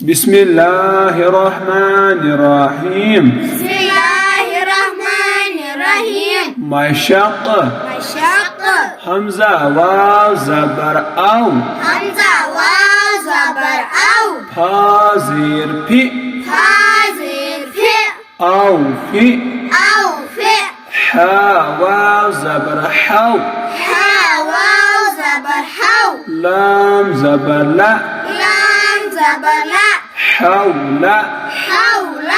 بسم الله الرحمن الرحيم. بسم الله الرحمن الرحيم. مشق. مشق. همزة واو زبر أو. همزة واو زبر أو. فا زير في. فا زير في. أو في. أو في. حا واو زبر حو. حا واو زبر حو. لام زبر لا. لام زبر لا. حول. حول.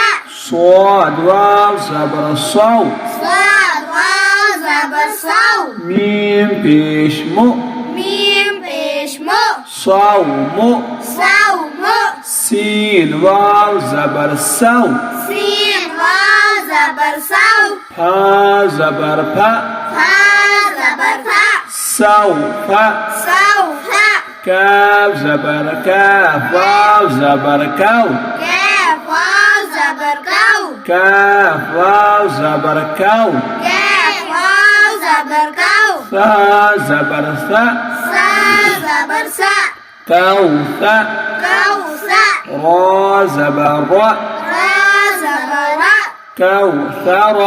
صاد واو زبر صو. صاد واو زبر صو. ميم پیش مو. ميم پیش مو. صوم. صوم. سين واو زبر سو. سين واو زبر صو. فا زبر فا. فا زبر فا. سوف. سوف. كاف زبر كاف واو زبر كو. كاف واو زبر كو. كاف واو زبر كو. كاف واو زبر كو. ثا زبر ثا. سا زبر سا. كوثا. كوثا. را زبر را. را زبر را. كوثر.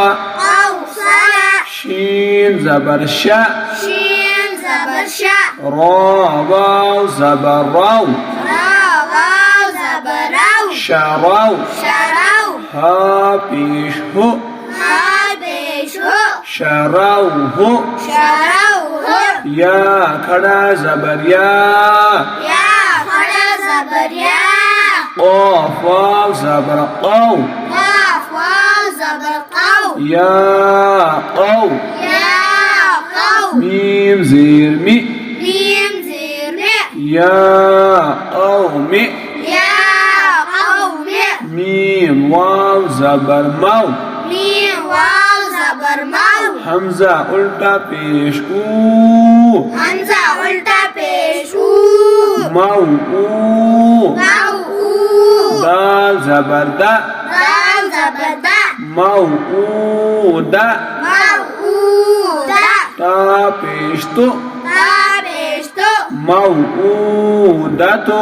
قوصر. شين زبر شا. شين زبر شا. را واو زبر رو. را واو زبر رو. شرو. شرو. ها پیش هو. ها پیش هو. شروه. شروه. یا کھڑا زبر یا. یا کھڑا زبر یا. قاف واو زبر قو. قاف واو زبر قو. یا قو. یا قو. ميم زير مي. ميم زير مي. يا قوم. يا قوم. ميم واو زبر مو. ميم واو زبر مو. حمزة الٹا پیش او. همزة الٹا پیش او. مو او. مو. دال زبر دا. دال زبر دا. مو او دا. مو. دا. تا پیش تو. تا پیش تو. مو او دا تو.